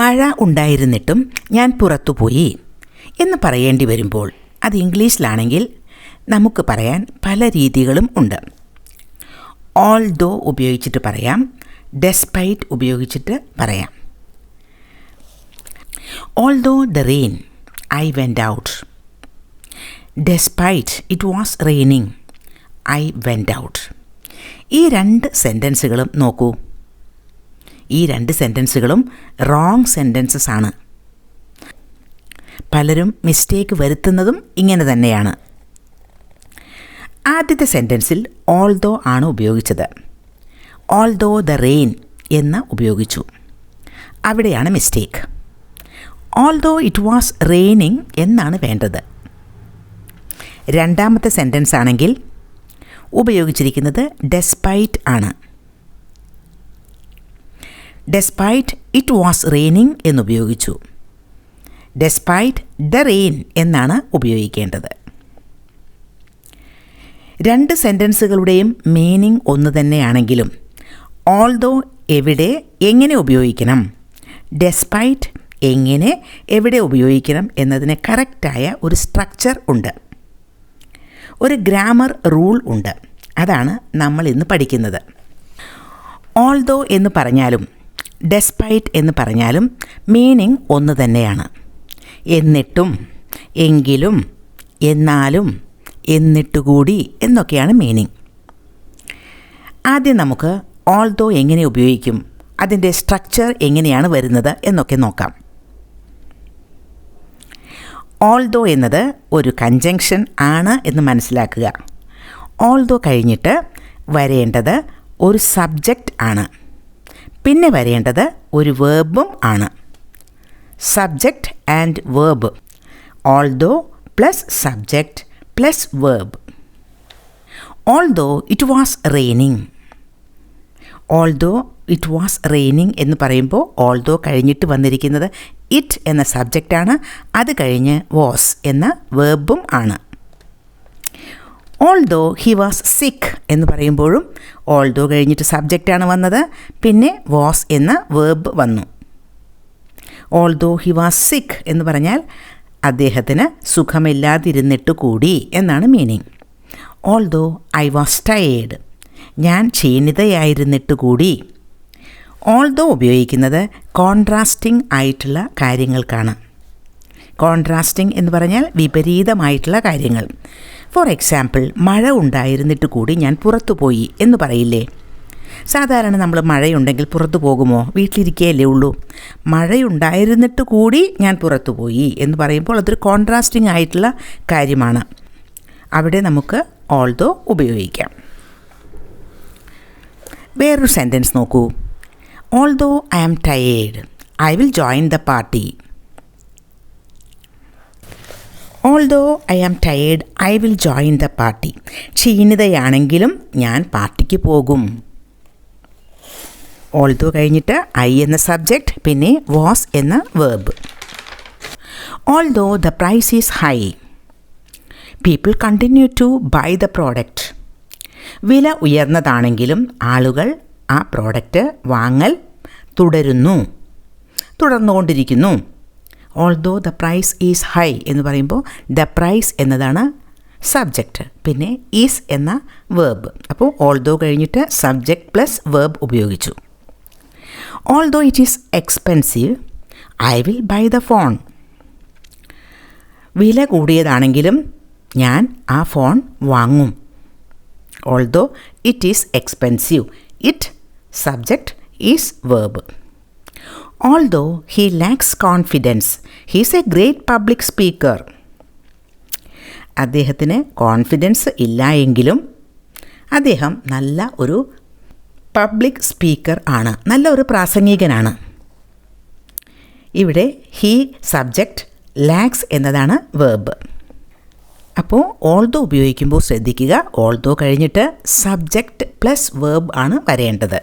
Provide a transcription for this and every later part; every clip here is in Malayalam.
മഴ ഉണ്ടായിരുന്നിട്ടും ഞാൻ പുറത്തുപോയി എന്ന് പറയേണ്ടി വരുമ്പോൾ അത് ഇംഗ്ലീഷിലാണെങ്കിൽ നമുക്ക് പറയാൻ പല രീതികളും ഉണ്ട്. ഓൾദോ ഉപയോഗിച്ചിട്ട് പറയാം, ഡെസ്പൈറ്റ് ഉപയോഗിച്ചിട്ട് പറയാം. Although the rain I went out. Despite it was raining I went out. ഈ രണ്ട് സെൻറ്റൻസുകളും നോക്കൂ. ഈ രണ്ട് സെൻറ്റൻസുകളും റോങ് സെൻറ്റൻസസ് ആണ്. പലരും മിസ്റ്റേക്ക് വരുത്തുന്നതും ഇങ്ങനെ തന്നെയാണ്. ആദ്യത്തെ സെൻറ്റൻസിൽ ഓൾദോ ആണ് ഉപയോഗിച്ചത്. ഓൾദോ ദ റെയിൻ എന്ന് ഉപയോഗിച്ചു. അവിടെയാണ് mistake. Although it was raining എന്നാണ് വേണ്ടത്. രണ്ടാമത്തെ സെൻറ്റൻസ് ആണെങ്കിൽ ഉപയോഗിച്ചിരിക്കുന്നത് ഡെസ്പൈറ്റ് ആണ്. ഡെസ്പൈറ്റ് ഇറ്റ് വാസ് റെയിനിങ് എന്നുപയോഗിച്ചു. ഡെസ്പൈറ്റ് ദ റെയിൻ എന്നാണ് ഉപയോഗിക്കേണ്ടത്. രണ്ട് സെൻറ്റൻസുകളുടെയും മീനിങ് ഒന്ന് തന്നെയാണെങ്കിലും ഓൾദോ എവിടെ എങ്ങനെ ഉപയോഗിക്കണം, ഡെസ്പൈറ്റ് എങ്ങനെ എവിടെ ഉപയോഗിക്കണം എന്നതിന് കറക്റ്റായ ഒരു സ്ട്രക്ചർ ഉണ്ട്, ഒരു ഗ്രാമർ റൂൾ ഉണ്ട്. അതാണ് നമ്മൾ ഇന്ന് പഠിക്കുന്നത്. ഓൾദോ എന്ന് പറഞ്ഞാലും ഡെസ്പൈറ്റ് എന്ന് പറഞ്ഞാലും മീനിങ് ഒന്ന് തന്നെയാണ്. എന്നിട്ടും, എങ്കിലും, എന്നാലും, എന്നിട്ടുകൂടി എന്നൊക്കെയാണ് മീനിങ്. ആദ്യം നമുക്ക് ഓൾദോ എങ്ങനെ ഉപയോഗിക്കും, അതിൻ്റെ സ്ട്രക്ചർ എങ്ങനെയാണ് വരുന്നത് എന്നൊക്കെ നോക്കാം. ഓൾദോ എന്നത് ഒരു കൺജങ്ഷൻ ആണ് എന്ന് മനസ്സിലാക്കുക. ഓൾദോ കഴിഞ്ഞിട്ട് വരേണ്ടത് ഒരു സബ്ജക്റ്റ് ആണ്. പിന്നെ വരേണ്ടത് ഒരു വേർബും ആണ്. Subject and verb. Although plus subject plus verb. Although it was raining. Although it was raining എന്ന് പറയുമ്പോൾ ഓൾദോ കഴിഞ്ഞിട്ട് വന്നിരിക്കുന്നത് ഇറ്റ് എന്ന സബ്ജക്റ്റാണ്. അത് കഴിഞ്ഞ് വാസ് എന്ന വേർബും ആണ്. ഓൾദോ ഹി വാസ് സിക്ക് എന്ന് പറയുമ്പോഴും ഓൾദോ കഴിഞ്ഞിട്ട് സബ്ജക്റ്റാണ് വന്നത്, പിന്നെ വാസ് എന്ന വേർബ് വന്നു. ഓൾദോ ഹി വാസ് സിക്ക് എന്ന് പറഞ്ഞാൽ അദ്ദേഹത്തിന് സുഖമില്ലാതിരുന്നിട്ട് കൂടി എന്നാണ് meaning. Although I was tired, ഞാൻ ക്ഷീണിതയായിരുന്നിട്ട് കൂടി. ഓൾദോ ഉപയോഗിക്കുന്നത് കോൺട്രാസ്റ്റിംഗ് ആയിട്ടുള്ള കാര്യങ്ങൾക്കാണ്. കോൺട്രാസ്റ്റിംഗ് എന്ന് പറഞ്ഞാൽ വിപരീതമായിട്ടുള്ള കാര്യങ്ങൾ. ഫോർ എക്സാമ്പിൾ, മഴ ഉണ്ടായിരുന്നിട്ട് കൂടി ഞാൻ പുറത്തു പോയി എന്ന് പറയില്ലേ? സാധാരണ നമ്മൾ മഴയുണ്ടെങ്കിൽ പുറത്തു പോകുമോ? വീട്ടിലിരിക്കുകയല്ലേ ഉള്ളൂ. മഴയുണ്ടായിരുന്നിട്ട് കൂടി ഞാൻ പുറത്തു പോയി എന്ന് പറയുമ്പോൾ അതൊരു കോൺട്രാസ്റ്റിംഗ് ആയിട്ടുള്ള കാര്യമാണ്. അവിടെ നമുക്ക് ഓൾദോ ഉപയോഗിക്കാം. വേറൊരു സെൻറ്റൻസ് നോക്കൂ. Although I am tired I will join the party. Although I am tired I will join the party. ക്ഷീണിതയാണെങ്കിലും ഞാൻ പാർട്ടിക്ക് പോകും. ഓൾദോ കഴിഞ്ഞിട്ട് ഐ എന്ന സബ്ജക്റ്റ്, പിന്നെ വാസ് എന്ന verb. Although the price is high people continue to buy the product. വില ഉയർന്നതാണെങ്കിലും ആളുകൾ ആ പ്രോഡക്റ്റ് വാങ്ങൽ തുടർന്നുകൊണ്ടിരിക്കുന്നു. Although the price is high എന്ന് പറയുമ്പോൾ ദ പ്രൈസ് എന്നതാണ് സബ്ജക്റ്റ്, പിന്നെ ഈസ് എന്ന വേർബ്. അപ്പോൾ ഓൾദോ കഴിഞ്ഞിട്ട് സബ്ജക്റ്റ് പ്ലസ് വേർബ് ഉപയോഗിച്ചു. Although it is expensive I will buy the phone. വില കൂടിയതാണെങ്കിലും ഞാൻ ആ ഫോൺ വാങ്ങും. Although it is expensive, it subject is verb. Although he lakhs confidence he is A great public speaker. അദ്ദേഹത്തിന് കോൺഫിഡൻസ് ഇല്ല എങ്കിലും അദ്ദേഹം നല്ല ഒരു പബ്ലിക് സ്പീക്കർ ആണ്, നല്ല ഒരു പ്രാസംഗികനാണ്. ഇവിടെ ഹി സബ്ജക്റ്റ്, ലാക്സ് എന്നതാണ് വേർബ്. അപ്പോൾ ഓൾദോ ഉപയോഗിക്കുമ്പോൾ ശ്രദ്ധിക്കുക, ഓൾദോ കഴിഞ്ഞിട്ട് സബ്ജക്റ്റ് പ്ലസ് വേർബ് ആണ് വരേണ്ടത്.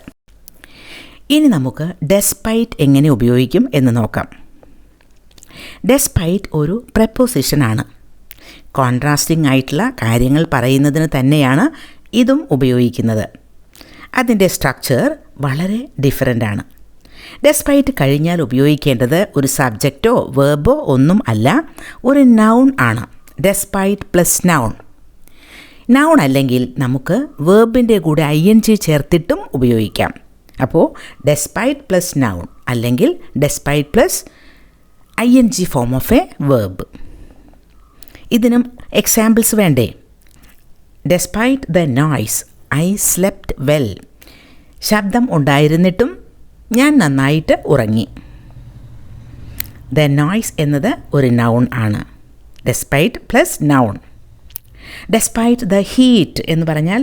ഇനി നമുക്ക് ഡെസ്പൈറ്റ് എങ്ങനെ ഉപയോഗിക്കും എന്ന് നോക്കാം. ഡെസ്പൈറ്റ് ഒരു പ്രപ്പോസിഷനാണ്. കോൺട്രാസ്റ്റിംഗ് ആയിട്ടുള്ള കാര്യങ്ങൾ പറയുന്നതിന് തന്നെയാണ് ഇതും ഉപയോഗിക്കുന്നത്. അതിൻ്റെ സ്ട്രക്ചർ വളരെ ഡിഫറൻ്റ് ആണ്. ഡെസ്പൈറ്റ് കഴിഞ്ഞാൽ ഉപയോഗിക്കേണ്ടത് ഒരു സബ്ജക്റ്റോ വേർബോ ഒന്നും അല്ല, ഒരു നൗൺ ആണ്. Despite plus noun. നൗൺ അല്ലെങ്കിൽ നമുക്ക് വേർബിൻ്റെ കൂടെ ING ചേർത്തിട്ടും ഉപയോഗിക്കാം. അപ്പോൾ ഡെസ്പൈറ്റ് പ്ലസ് നൗൺ അല്ലെങ്കിൽ despite plus ING form of a verb. ഇതിനും എക്സാമ്പിൾസ് വേണ്ടേ? Despite the noise I slept well. ശബ്ദം ഉണ്ടായിരുന്നിട്ടും ഞാൻ നന്നായിട്ട് ഉറങ്ങി. ദ നോയ്സ് എന്നത് ഒരു നൗൺ ആണ്. Despite plus noun. Despite the heat എന്ന് പറഞ്ഞാൽ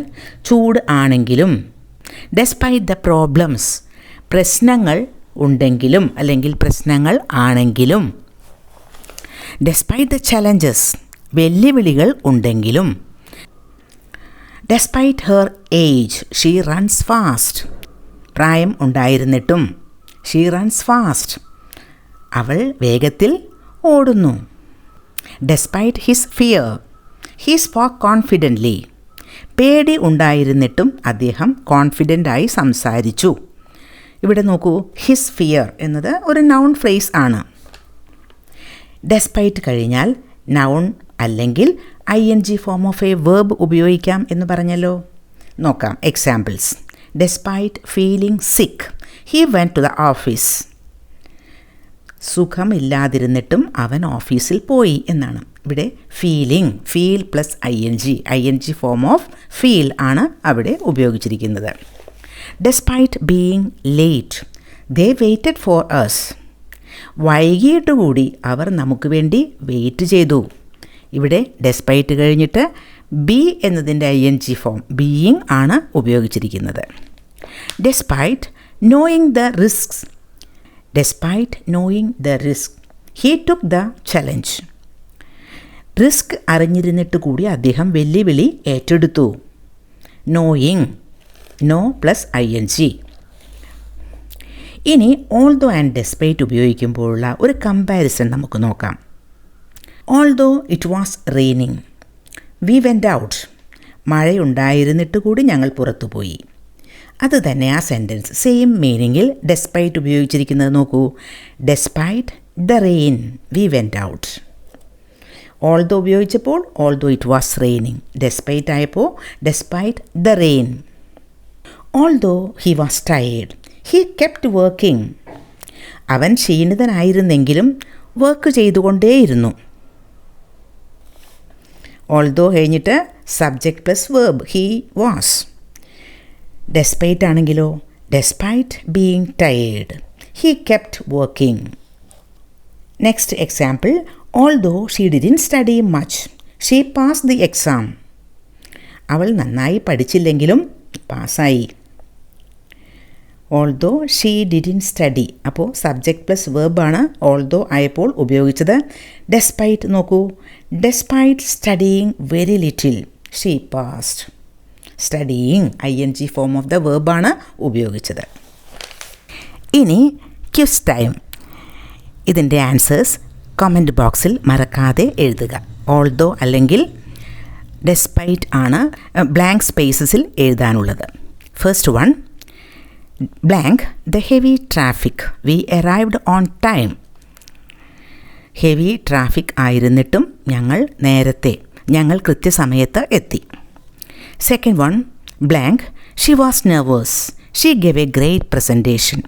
ചൂട് ആണെങ്കിലും, ഡെസ്പൈറ്റ് ദ പ്രോബ്ലംസ് പ്രശ്നങ്ങൾ ഉണ്ടെങ്കിലും അല്ലെങ്കിൽ പ്രശ്നങ്ങൾ ആണെങ്കിലും, ഡെസ്പൈറ്റ് ദ ചലഞ്ചസ് വെല്ലുവിളികൾ ഉണ്ടെങ്കിലും, despite her age she runs fast. പ്രായം ഉണ്ടായിരുന്നിട്ടും ഷീ റൺസ് ഫാസ്റ്റ്. അവൾ വേഗത്തിൽ ഓടുന്നു. Despite his fear he spoke confidently. പേടി ഉണ്ടായിരുന്നിട്ടും അദ്ദേഹം കോൺഫിഡൻ്റായി സംസാരിച്ചു. ഇവിടെ നോക്കൂ, ഹിസ് ഫിയർ എന്നത് ഒരു നൗൺ ഫ്രേസ് ആണ്. ഡെസ്പൈറ്റ് കഴിഞ്ഞാൽ നൗൺ അല്ലെങ്കിൽ ING form of a verb ഉപയോഗിക്കാം എന്ന് പറഞ്ഞല്ലോ. നോക്കാം examples. Despite feeling sick he went to the office. സുഖമില്ലാതിരുന്നിട്ടും അവൻ ഓഫീസിൽ പോയി എന്നാണ്. ഇവിടെ feeling, feel plus ING form of feel ആണ് അവിടെ ഉപയോഗിച്ചിരിക്കുന്നത്. Despite being late they waited for us. വൈകിട്ട് കൂടി അവർ നമുക്ക് വേണ്ടി വെയിറ്റ് ചെയ്തു. ഇവിടെ ഡെസ്പൈറ്റ് കഴിഞ്ഞിട്ട് ബി എന്നതിൻ്റെ ING ഫോം ബീയിങ് ആണ് ഉപയോഗിച്ചിരിക്കുന്നത്. Despite knowing the risks. Despite knowing the risk he took the challenge. Risk അറിഞ്ഞിരുന്നിട്ട് കൂടി അദ്ദേഹം വെല്ലുവിളി ഏറ്റെടുത്തു. Knowing, know plus ING. ഇനി ഓൾദോ ആൻഡ് ഡെസ്പൈറ്റ് ഉപയോഗിക്കുമ്പോഴുള്ള ഒരു കമ്പാരിസൺ നമുക്ക് നോക്കാം. Although it was raining we went out. മഴയുണ്ടായിരുന്നിട്ട് കൂടി ഞങ്ങൾ പുറത്തുപോയി. അത് തന്നെ ആ സെൻറ്റൻസ് സെയിം മീനിങ്ങിൽ ഡെസ്പൈറ്റ് ഉപയോഗിച്ചിരിക്കുന്നത് നോക്കൂ. Despite the rain we went out. Although ഉപയോഗിച്ചപ്പോൾ although it was raining. Despite ആയപ്പോൾ despite the rain. Although he was tired he kept working. അവൻ ക്ഷീണിതനായിരുന്നെങ്കിലും വർക്ക് ചെയ്തുകൊണ്ടേയിരുന്നു. ഓൾദോ കഴിഞ്ഞിട്ട് subject plus verb he was. Despite ആണെങ്കിലോ despite being tired he kept working. Next example. Although she didn't study much she pass the exam. അവൾ നന്നായി പഠിച്ചില്ലെങ്കിലും പാസ്സായി. ഓൾദോ ഷീ ഡിഡ്ന്റ് സ്റ്റഡി അപ്പോൾ സബ്ജക്റ്റ് പ്ലസ് വേർബാണ് ഓൾദോ ആയപ്പോൾ ഉപയോഗിച്ചത്. ഡെസ്പൈറ്റ് നോക്കൂ. Despite studying very little she passed. Studying ING form of the വേർബാണ് ഉപയോഗിച്ചത്. ഇനി ക്വിസ് ടൈം. ഇതിൻ്റെ ആൻസേഴ്സ് കമൻറ്റ് ബോക്സിൽ മറക്കാതെ എഴുതുക. ഓൾദോ അല്ലെങ്കിൽ ഡെസ്പൈറ്റ് ആണ് ബ്ലാങ്ക് സ്പേസസിൽ എഴുതാനുള്ളത്. First one, blank the heavy traffic we arrived on time. Heavy traffic ആയിരുന്നിട്ടും ഞങ്ങൾ കൃത്യസമയത്ത് എത്തി. Second one, blank she was nervous she gave a great presentation.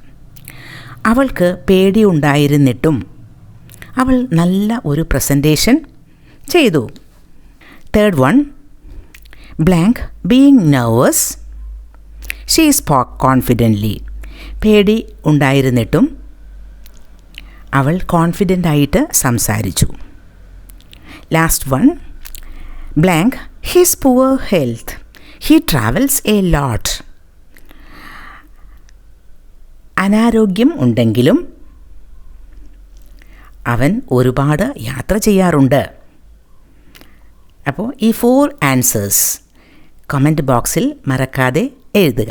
അവൾക്ക് പേടിയുണ്ടായിരുന്നിട്ടും അവൾ നല്ല ഒരു പ്രസൻറ്റേഷൻ ചെയ്തു. Third one, blank being nervous she spoke confidently. പേടി ഉണ്ടായിരുന്നിട്ടും അവൾ കോൺഫിഡൻ്റായിട്ട് സംസാരിച്ചു. Last one, blank his poor health he travels a lot. അനാരോഗ്യം ഉണ്ടെങ്കിലും അവൻ ഒരുപാട് യാത്ര ചെയ്യാറുണ്ട്. അപ്പോൾ ഈ 4 ആൻസേഴ്സ് കമൻറ്റ് ബോക്സിൽ മറക്കാതെ എഴുതുക.